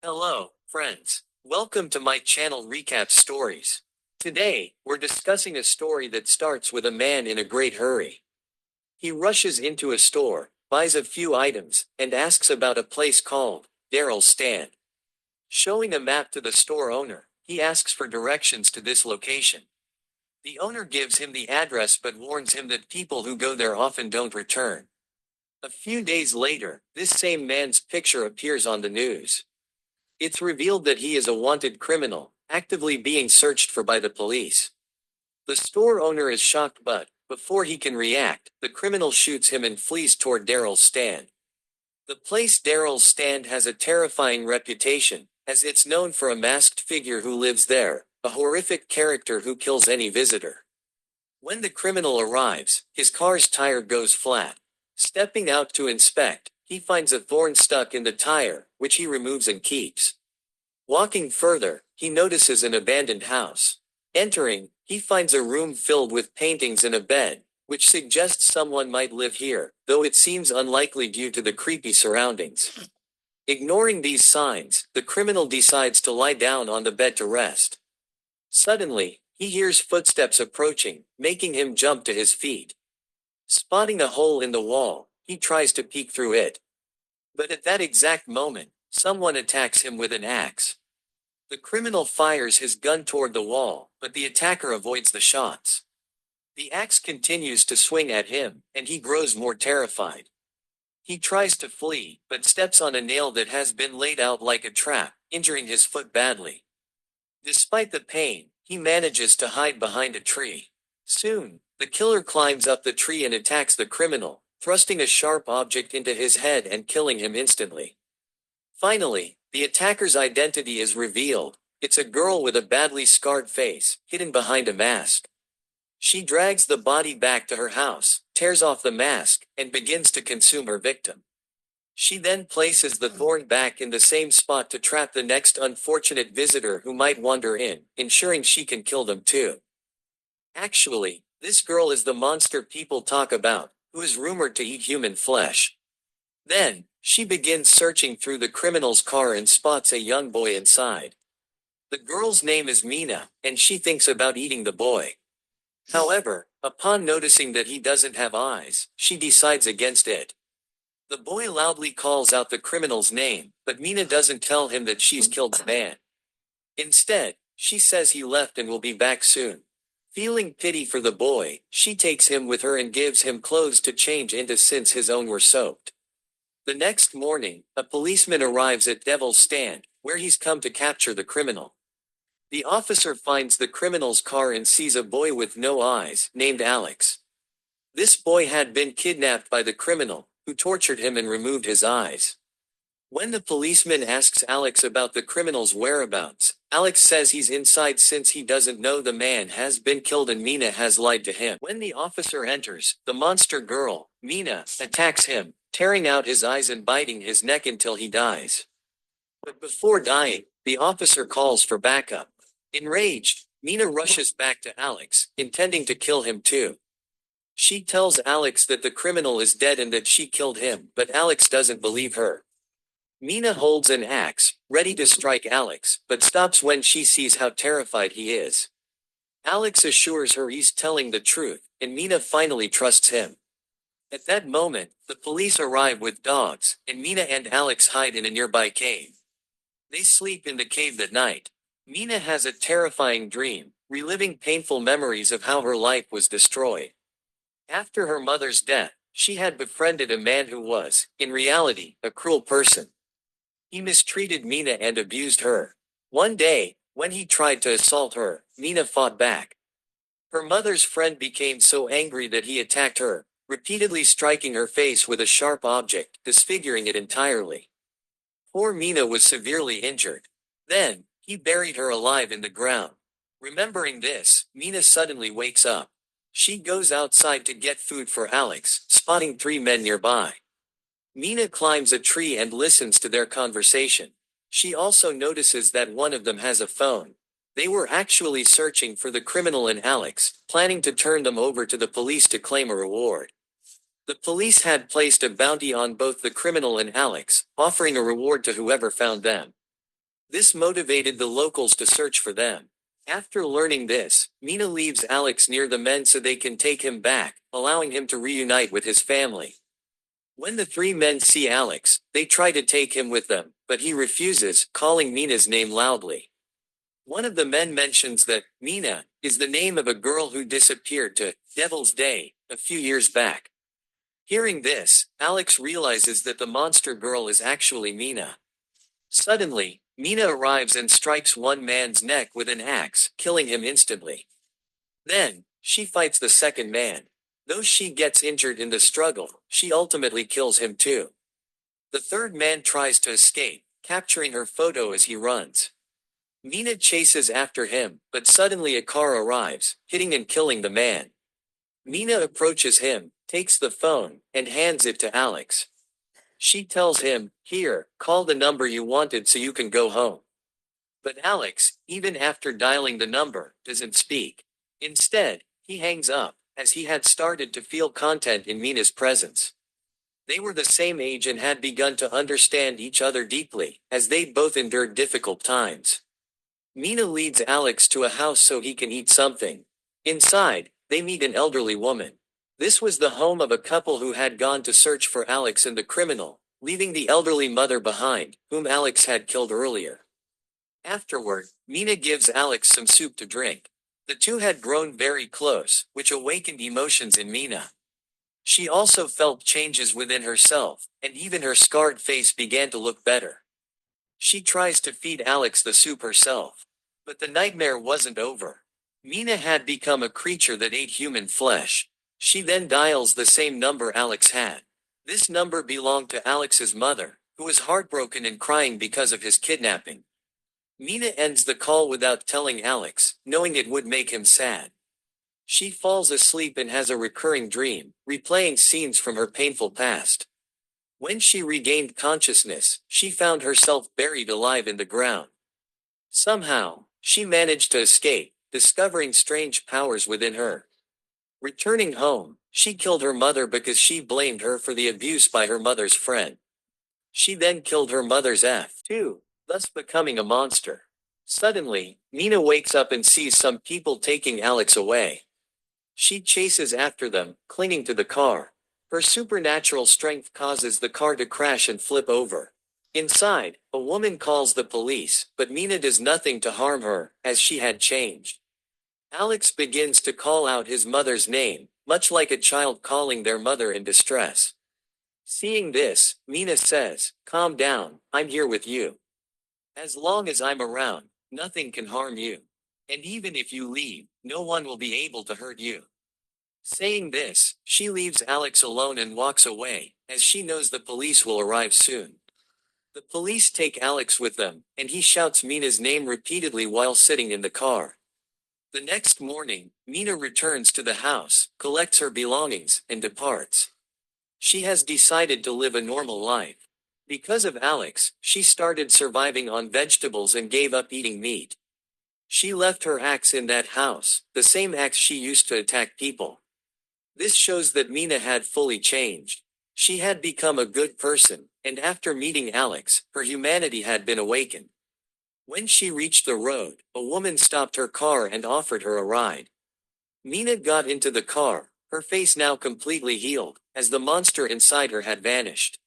Hello, friends. Welcome to my channel Recap Stories. Today, we're discussing a story that starts with a man in a great hurry. He rushes into a store, buys a few items, and asks about a place called Daryl's Stand. Showing a map to the store owner, he asks for directions to this location. The owner gives him the address but warns him that people who go there often don't return. A few days later, this same man's picture appears on the news. It's revealed that he is a wanted criminal, actively being searched for by the police. The store owner is shocked but, before he can react, the criminal shoots him and flees toward Daryl's stand. The place Daryl's stand has a terrifying reputation, as it's known for a masked figure who lives there, a horrific character who kills any visitor. When the criminal arrives, his car's tire goes flat. Stepping out to inspect, he finds a thorn stuck in the tire, which he removes and keeps. Walking further, he notices an abandoned house. Entering, he finds a room filled with paintings and a bed, which suggests someone might live here, though it seems unlikely due to the creepy surroundings. Ignoring these signs, the criminal decides to lie down on the bed to rest. Suddenly, he hears footsteps approaching, making him jump to his feet. Spotting a hole in the wall, he tries to peek through it. But at that exact moment, someone attacks him with an axe. The criminal fires his gun toward the wall, but the attacker avoids the shots. The axe continues to swing at him, and he grows more terrified. He tries to flee, but steps on a nail that has been laid out like a trap, injuring his foot badly. Despite the pain, he manages to hide behind a tree. Soon, the killer climbs up the tree and attacks the criminal, thrusting a sharp object into his head and killing him instantly. Finally, the attacker's identity is revealed. It's a girl with a badly scarred face, hidden behind a mask. She drags the body back to her house, tears off the mask, and begins to consume her victim. She then places the thorn back in the same spot to trap the next unfortunate visitor who might wander in, ensuring she can kill them too. Actually, this girl is the monster people talk about, who is rumored to eat human flesh. Then, she begins searching through the criminal's car and spots a young boy inside. The girl's name is Meena, and she thinks about eating the boy. However, upon noticing that he doesn't have eyes, she decides against it. The boy loudly calls out the criminal's name, but Meena doesn't tell him that she's killed the man. Instead, she says he left and will be back soon. Feeling pity for the boy, she takes him with her and gives him clothes to change into since his own were soaked. The next morning, a policeman arrives at Devil's Stand, where he's come to capture the criminal. The officer finds the criminal's car and sees a boy with no eyes, named Alex. This boy had been kidnapped by the criminal, who tortured him and removed his eyes. When the policeman asks Alex about the criminal's whereabouts, Alex says he's inside since he doesn't know the man has been killed and Meena has lied to him. When the officer enters, the monster girl, Meena, attacks him, tearing out his eyes and biting his neck until he dies. But before dying, the officer calls for backup. Enraged, Meena rushes back to Alex, intending to kill him too. She tells Alex that the criminal is dead and that she killed him, but Alex doesn't believe her. Meena holds an axe, ready to strike Alex, but stops when she sees how terrified he is. Alex assures her he's telling the truth, and Meena finally trusts him. At that moment, the police arrive with dogs, and Meena and Alex hide in a nearby cave. They sleep in the cave that night. Meena has a terrifying dream, reliving painful memories of how her life was destroyed. After her mother's death, she had befriended a man who was, in reality, a cruel person. He mistreated Meena and abused her. One day, when he tried to assault her, Meena fought back. Her mother's friend became so angry that he attacked her, repeatedly striking her face with a sharp object, disfiguring it entirely. Poor Meena was severely injured. Then, he buried her alive in the ground. Remembering this, Meena suddenly wakes up. She goes outside to get food for Alex, spotting 3 men nearby. Meena climbs a tree and listens to their conversation. She also notices that one of them has a phone. They were actually searching for the criminal and Alex, planning to turn them over to the police to claim a reward. The police had placed a bounty on both the criminal and Alex, offering a reward to whoever found them. This motivated the locals to search for them. After learning this, Meena leaves Alex near the men so they can take him back, allowing him to reunite with his family. When the three men see Alex, they try to take him with them, but he refuses, calling Meena's name loudly. One of the men mentions that Meena is the name of a girl who disappeared to Devil's Day a few years back. Hearing this, Alex realizes that the monster girl is actually Meena. Suddenly, Meena arrives and strikes one man's neck with an axe, killing him instantly. Then, she fights the second man. Though she gets injured in the struggle, she ultimately kills him too. The third man tries to escape, capturing her photo as he runs. Meena chases after him, but suddenly a car arrives, hitting and killing the man. Meena approaches him, takes the phone, and hands it to Alex. She tells him, "Here, call the number you wanted so you can go home." But Alex, even after dialing the number, doesn't speak. Instead, he hangs up, as he had started to feel content in Meena's presence. They were the same age and had begun to understand each other deeply, as they'd both endured difficult times. Meena leads Alex to a house so he can eat something. Inside, they meet an elderly woman. This was the home of a couple who had gone to search for Alex and the criminal, leaving the elderly mother behind, whom Alex had killed earlier. Afterward, Meena gives Alex some soup to drink. The two had grown very close, which awakened emotions in Meena. She also felt changes within herself, and even her scarred face began to look better. She tries to feed Alex the soup herself. But the nightmare wasn't over. Meena had become a creature that ate human flesh. She then dials the same number Alex had. This number belonged to Alex's mother, who was heartbroken and crying because of his kidnapping. Meena ends the call without telling Alex, knowing it would make him sad. She falls asleep and has a recurring dream, replaying scenes from her painful past. When she regained consciousness, she found herself buried alive in the ground. Somehow, she managed to escape, discovering strange powers within her. Returning home, she killed her mother because she blamed her for the abuse by her mother's friend. She then killed her mother's F2, thus becoming a monster. Suddenly, Meena wakes up and sees some people taking Alex away. She chases after them, clinging to the car. Her supernatural strength causes the car to crash and flip over. Inside, a woman calls the police, but Meena does nothing to harm her, as she had changed. Alex begins to call out his mother's name, much like a child calling their mother in distress. Seeing this, Meena says, "Calm down, I'm here with you. As long as I'm around, nothing can harm you. And even if you leave, no one will be able to hurt you." Saying this, she leaves Alex alone and walks away, as she knows the police will arrive soon. The police take Alex with them, and he shouts Meena's name repeatedly while sitting in the car. The next morning, Meena returns to the house, collects her belongings, and departs. She has decided to live a normal life. Because of Alex, she started surviving on vegetables and gave up eating meat. She left her axe in that house, the same axe she used to attack people. This shows that Meena had fully changed. She had become a good person, and after meeting Alex, her humanity had been awakened. When she reached the road, a woman stopped her car and offered her a ride. Meena got into the car, her face now completely healed, as the monster inside her had vanished.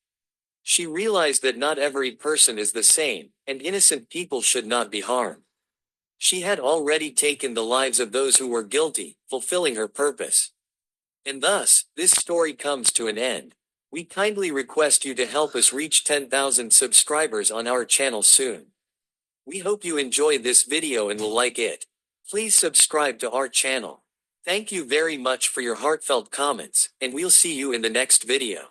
She realized that not every person is the same, and innocent people should not be harmed. She had already taken the lives of those who were guilty, fulfilling her purpose. And thus, this story comes to an end. We kindly request you to help us reach 10,000 subscribers on our channel soon. We hope you enjoyed this video and will like it. Please subscribe to our channel. Thank you very much for your heartfelt comments, and we'll see you in the next video.